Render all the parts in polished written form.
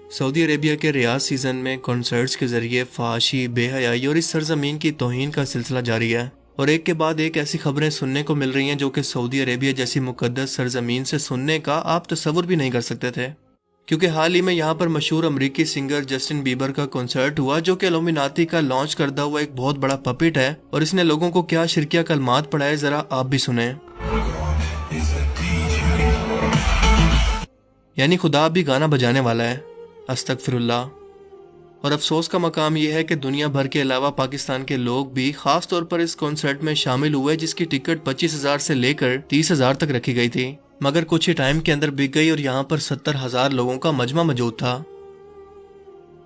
سعودی عربیہ کے ریاض سیزن میں کنسرٹس کے ذریعے فحاشی، بے حیائی اور اس سرزمین کی توہین کا سلسلہ جاری ہے، اور ایک کے بعد ایک ایسی خبریں سننے کو مل رہی ہیں جو کہ سعودی عربیہ جیسی مقدس سرزمین سے سننے کا آپ تصور بھی نہیں کر سکتے تھے، کیونکہ حال ہی میں یہاں پر مشہور امریکی سنگر جسٹن بیبر کا کنسرٹ ہوا، جو کہ الومناتی کا لانچ کردہ ہوا ایک بہت بڑا پپٹ ہے، اور اس نے لوگوں کو کیا شرکیہ کلمات پڑھائے ذرا آپ بھی سنیں۔ یعنی خدا بھی گانا بجانے والا ہے، استغفر اللہ۔ اور افسوس کا مقام یہ ہے کہ دنیا بھر کے علاوہ پاکستان کے لوگ بھی خاص طور پر اس کنسرٹ میں شامل ہوئے، جس کی ٹکٹ 25,000 سے لے کر 30,000 تک رکھی گئی تھی، مگر کچھ ہی ٹائم کے اندر بک گئی اور یہاں پر 70,000 لوگوں کا مجمع موجود تھا۔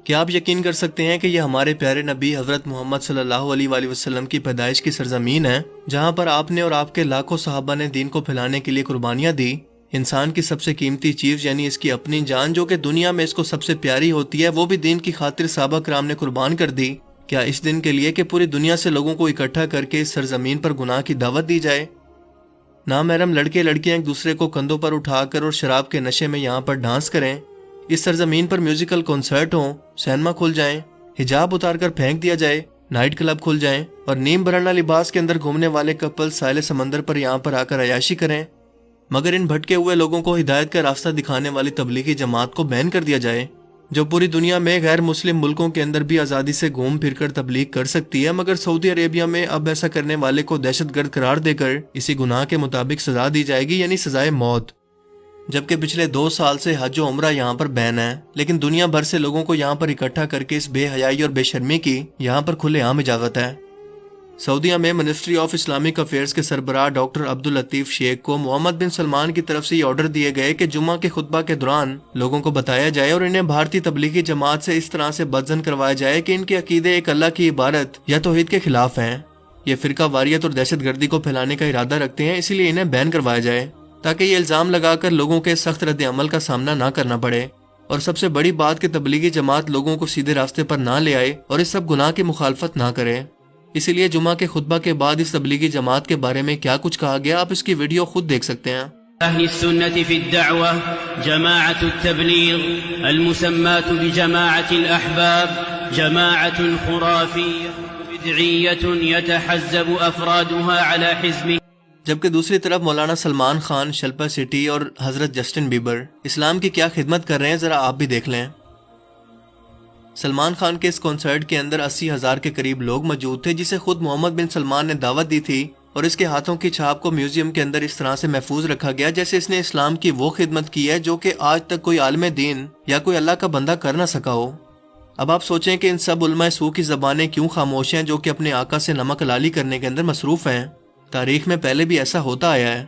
کیا آپ یقین کر سکتے ہیں کہ یہ ہمارے پیارے نبی حضرت محمد صلی اللہ علیہ وآلہ وسلم کی پیدائش کی سرزمین ہے، جہاں پر آپ نے اور آپ کے لاکھوں صحابہ نے دین کو پھیلانے کے لیے قربانیاں دی۔ انسان کی سب سے قیمتی چیز یعنی اس کی اپنی جان، جو کہ دنیا میں اس کو سب سے پیاری ہوتی ہے، وہ بھی دین کی خاطر صحابہ کرام نے قربان کر دی۔ کیا اس دن کے لیے کہ پوری دنیا سے لوگوں کو اکٹھا کر کے اس سرزمین پر گناہ کی دعوت دی جائے؟ نامحرم لڑکے لڑکیاں ایک دوسرے کو کندھوں پر اٹھا کر اور شراب کے نشے میں یہاں پر ڈانس کریں، اس سرزمین پر میوزیکل کنسرٹ ہوں، سینما کھل جائیں، حجاب اتار کر پھینک دیا جائے، نائٹ کلب کھل جائیں، اور نیم برہنہ لباس کے اندر گھومنے والے کپل ساحل سمندر پر یہاں پر آ کر عیاشی کریں، مگر ان بھٹکے ہوئے لوگوں کو ہدایت کا راستہ دکھانے والی تبلیغی جماعت کو بین کر دیا جائے، جو پوری دنیا میں غیر مسلم ملکوں کے اندر بھی آزادی سے گھوم پھر کر تبلیغ کر سکتی ہے، مگر سعودی عربیہ میں اب ایسا کرنے والے کو دہشت گرد قرار دے کر اسی گناہ کے مطابق سزا دی جائے گی، یعنی سزائے موت۔ جبکہ پچھلے 2 سال سے حج و عمرہ یہاں پر بین ہے، لیکن دنیا بھر سے لوگوں کو یہاں پر اکٹھا کر کے اس بے حیائی اور بے شرمی کی یہاں پر کھلے عام اجازت ہے۔ سعودیہ میں منسٹری آف اسلامک افیئرز کے سربراہ ڈاکٹر عبداللطیف شیخ کو محمد بن سلمان کی طرف سے یہ آرڈر دیے گئے کہ جمعہ کے خطبہ کے دوران لوگوں کو بتایا جائے اور انہیں بھارتی تبلیغی جماعت سے اس طرح سے بدظن کروایا جائے کہ ان کے عقیدے ایک اللہ کی عبادت یا توحید کے خلاف ہیں، یہ فرقہ واریت اور دہشت گردی کو پھیلانے کا ارادہ رکھتے ہیں، اسی لیے انہیں بین کروایا جائے تاکہ یہ الزام لگا کر لوگوں کے سخت رد عمل کا سامنا نہ کرنا پڑے۔ اور سب سے بڑی بات کہ تبلیغی جماعت لوگوں کو سیدھے راستے پر نہ لے آئے اور اس سب گناہ کی مخالفت نہ کرے۔ اسی لیے جمعہ کے خطبہ کے بعد اس تبلیغی جماعت کے بارے میں کیا کچھ کہا گیا، آپ اس کی ویڈیو خود دیکھ سکتے ہیں۔ أهل السنة في الدعوة جماعة التبليغ المسماة بجماعة الأحباب جماعة خرافية بدعية يتحزب أفرادها على حزب۔ جبکہ دوسری طرف مولانا سلمان خان شلپا سٹی اور حضرت جسٹن بیبر اسلام کی کیا خدمت کر رہے ہیں، ذرا آپ بھی دیکھ لیں۔ سلمان خان کے اس کنسرٹ کے اندر 80,000 کے قریب لوگ موجود تھے، جسے خود محمد بن سلمان نے دعوت دی تھی، اور اس کے ہاتھوں کی چھاپ کو میوزیم کے اندر اس طرح سے محفوظ رکھا گیا جیسے اس نے اسلام کی وہ خدمت کی ہے جو کہ آج تک کوئی عالم دین یا کوئی اللہ کا بندہ کر نہ سکا ہو۔ اب آپ سوچیں کہ ان سب علماء سو کی زبانیں کیوں خاموش ہیں جو کہ اپنے آقا سے نمک حلالی کرنے کے اندر مصروف ہیں۔ تاریخ میں پہلے بھی ایسا ہوتا آیا ہے۔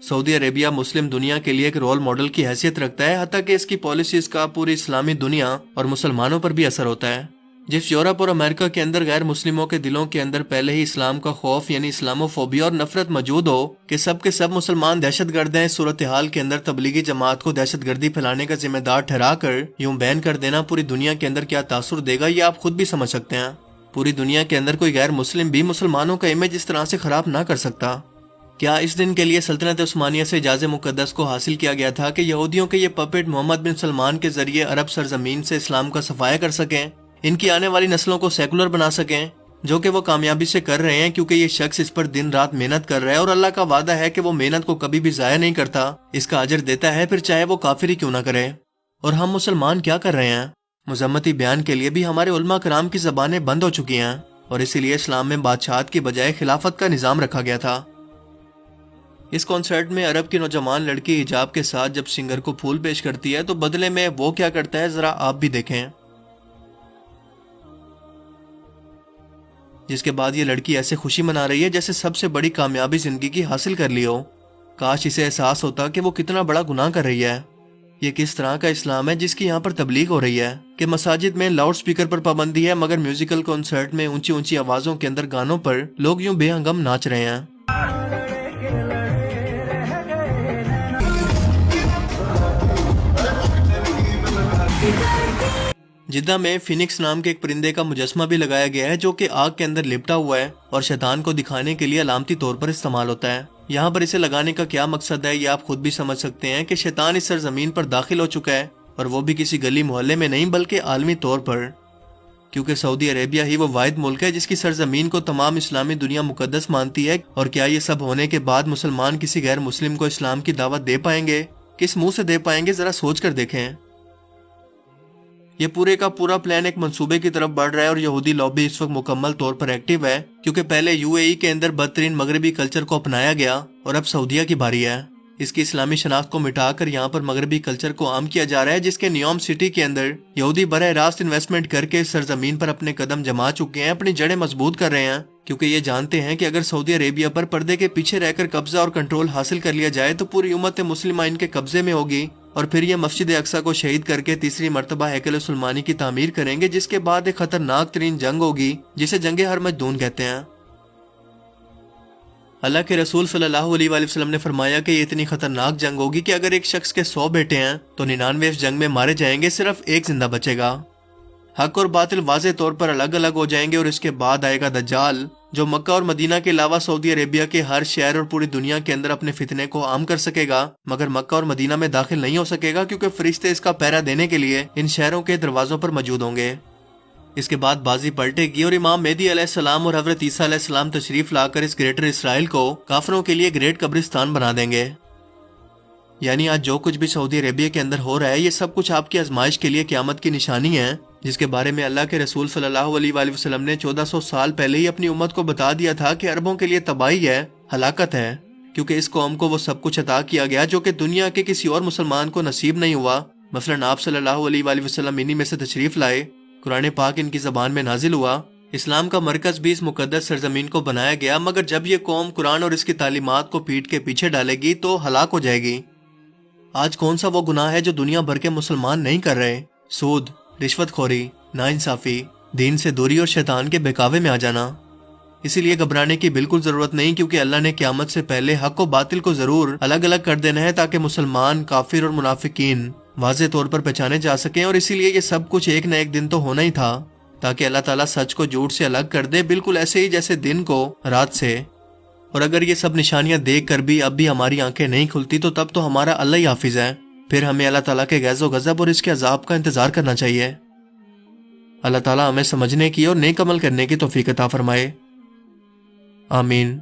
سعودی عربیہ مسلم دنیا کے لیے ایک رول ماڈل کی حیثیت رکھتا ہے، حتیٰ کہ اس کی پالیسیز کا پوری اسلامی دنیا اور مسلمانوں پر بھی اثر ہوتا ہے۔ جس یورپ اور امریکہ کے اندر غیر مسلموں کے دلوں کے اندر پہلے ہی اسلام کا خوف یعنی اسلاموفوبیا اور نفرت موجود ہو کہ سب کے سب مسلمان دہشت گرد ہیں، اس صورتحال کے اندر تبلیغی جماعت کو دہشت گردی پھیلانے کا ذمہ دار ٹھہرا کر یوں بین کر دینا پوری دنیا کے اندر کیا تاثر دے گا، یہ آپ خود بھی سمجھ سکتے ہیں۔ پوری دنیا کے اندر کوئی غیر مسلم بھی مسلمانوں کا امیج اس طرح سے خراب نہ کر سکتا۔ کیا اس دن کے لیے سلطنت عثمانیہ سے اعجاز مقدس کو حاصل کیا گیا تھا کہ یہودیوں کے یہ پپٹ محمد بن سلمان کے ذریعے عرب سرزمین سے اسلام کا صفایا کر سکیں، ان کی آنے والی نسلوں کو سیکولر بنا سکیں، جو کہ وہ کامیابی سے کر رہے ہیں کیونکہ یہ شخص اس پر دن رات محنت کر رہا ہے اور اللہ کا وعدہ ہے کہ وہ محنت کو کبھی بھی ضائع نہیں کرتا، اس کا اجر دیتا ہے، پھر چاہے وہ کافر ہی کیوں نہ کرے۔ اور ہم مسلمان کیا کر رہے ہیں؟ مذمتی بیان کے لیے بھی ہمارے علماء کرام کی زبانیں بند ہو چکی ہیں، اور اسی لیے اسلام میں بادشاہت کی بجائے خلافت کا نظام رکھا گیا تھا۔ اس کنسرٹ میں عرب کی نوجوان لڑکی حجاب کے ساتھ جب سنگر کو پھول پیش کرتی ہے تو بدلے میں وہ کیا کرتا ہے، ذرا آپ بھی دیکھیں۔ جس کے بعد یہ لڑکی ایسے خوشی منا رہی ہے جیسے سب سے بڑی کامیابی زندگی کی حاصل کر لی ہو۔ کاش اسے احساس ہوتا کہ وہ کتنا بڑا گناہ کر رہی ہے۔ یہ کس طرح کا اسلام ہے جس کی یہاں پر تبلیغ ہو رہی ہے کہ مساجد میں لاؤڈ سپیکر پر پابندی ہے، مگر میوزیکل کنسرٹ میں اونچی اونچی آوازوں کے اندر گانوں پر لوگ یوں بے ہنگم ناچ رہے ہیں۔ جدہ میں فینکس نام کے ایک پرندے کا مجسمہ بھی لگایا گیا ہے جو کہ آگ کے اندر لپٹا ہوا ہے اور شیطان کو دکھانے کے لیے علامتی طور پر استعمال ہوتا ہے۔ یہاں پر اسے لگانے کا کیا مقصد ہے یہ آپ خود بھی سمجھ سکتے ہیں کہ شیطان اس سرزمین پر داخل ہو چکا ہے اور وہ بھی کسی گلی محلے میں نہیں بلکہ عالمی طور پر، کیونکہ سعودی عربیہ ہی وہ واحد ملک ہے جس کی سرزمین کو تمام اسلامی دنیا مقدس مانتی ہے۔ اور کیا یہ سب ہونے کے بعد مسلمان کسی غیر مسلم کو اسلام کی دعوت دے پائیں گے؟ کس منہ سے دے پائیں گے؟ ذرا سوچ کر دیکھیں۔ یہ پورے کا پورا پلان ایک منصوبے کی طرف بڑھ رہا ہے، اور یہودی لابی اس وقت مکمل طور پر ایکٹیو ہے، کیونکہ پہلے UAE کے اندر بدترین مغربی کلچر کو اپنایا گیا اور اب سعودیہ کی باری ہے۔ اس کی اسلامی شناخت کو مٹا کر یہاں پر مغربی کلچر کو عام کیا جا رہا ہے، جس کے نیوم سٹی کے اندر یہودی براہ راست انویسٹمنٹ کر کے اس سرزمین پر اپنے قدم جما چکے ہیں، اپنی جڑیں مضبوط کر رہے ہیں، کیونکہ یہ جانتے ہیں کہ اگر سعودی عربیہ پر پردے کے پیچھے رہ کر قبضہ اور کنٹرول حاصل کر لیا جائے تو پوری امت مسلمہ ان کے قبضے میں ہوگی، اور پھر یہ مسجد اقصی کو شہید کر کے تیسری مرتبہ ہیکل سلیمانی کی تعمیر کریں گے، جس کے بعد ایک خطرناک ترین جنگ ہوگی جسے جنگ ہرمجدون کہتے ہیں۔ اللہ کے رسول صلی اللہ علیہ وآلہ وسلم نے فرمایا کہ یہ اتنی خطرناک جنگ ہوگی کہ اگر ایک شخص کے 100 بیٹے ہیں تو 99 اس جنگ میں مارے جائیں گے، صرف ایک زندہ بچے گا۔ حق اور باطل واضح طور پر الگ الگ ہو جائیں گے، اور اس کے بعد آئے گا دجال، جو مکہ اور مدینہ کے علاوہ سعودی عربیہ کے ہر شہر اور پوری دنیا کے اندر اپنے فتنے کو عام کر سکے گا، مگر مکہ اور مدینہ میں داخل نہیں ہو سکے گا، کیونکہ فرشتے اس کا پہرا دینے کے لیے ان شہروں کے دروازوں پر موجود ہوں گے۔ اس کے بعد بازی پلٹے گی اور امام مہدی علیہ السلام اور حضرت عیسیٰ علیہ السلام تشریف لا کر اس گریٹر اسرائیل کو کافروں کے لیے گریٹ قبرستان بنا دیں گے۔ یعنی آج جو کچھ بھی سعودی عربیہ کے اندر ہو رہا ہے، یہ سب کچھ آپ کی آزمائش کے لیے قیامت کی نشانی ہے، جس کے بارے میں اللہ کے رسول صلی اللہ علیہ وآلہ وسلم نے 1400 سال پہلے ہی اپنی امت کو بتا دیا تھا کہ عربوں کے لیے تباہی ہے، ہلاکت ہے، کیونکہ اس قوم کو وہ سب کچھ عطا کیا گیا جو کہ دنیا کے کسی اور مسلمان کو نصیب نہیں ہوا۔ مثلا آپ صلی اللہ علیہ وآلہ وسلم انہی میں سے تشریف لائے، قرآن پاک ان کی زبان میں نازل ہوا، اسلام کا مرکز بھی اس مقدس سرزمین کو بنایا گیا، مگر جب یہ قوم قرآن اور اس کی تعلیمات کو پیٹ کے پیچھے ڈالے گی تو ہلاک ہو جائے گی۔ آج کون سا وہ گناہ ہے جو دنیا بھر کے مسلمان نہیں کر رہے؟ سود، رشوت خوری، ناانصافی، دین سے دوری اور شیطان کے بہکاوے میں آ جانا۔ اسی لیے گھبرانے کی بالکل ضرورت نہیں، کیونکہ اللہ نے قیامت سے پہلے حق و باطل کو ضرور الگ الگ کر دینا ہے، تاکہ مسلمان، کافر اور منافقین واضح طور پر پہچانے جا سکیں، اور اسی لیے یہ سب کچھ ایک نہ ایک دن تو ہونا ہی تھا، تاکہ اللہ تعالیٰ سچ کو جھوٹ سے الگ کر دے، بالکل ایسے ہی جیسے دن کو رات سے۔ اور اگر یہ سب نشانیاں دیکھ کر بھی اب بھی ہماری آنکھیں نہیں کھلتی تو تب تو ہمارا اللہ ہی حافظ ہے، پھر ہمیں اللہ تعالیٰ کے غیظ و غضب اور اس کے عذاب کا انتظار کرنا چاہیے۔ اللہ تعالیٰ ہمیں سمجھنے کی اور نیک عمل کرنے کی توفیق عطا فرمائے، آمین۔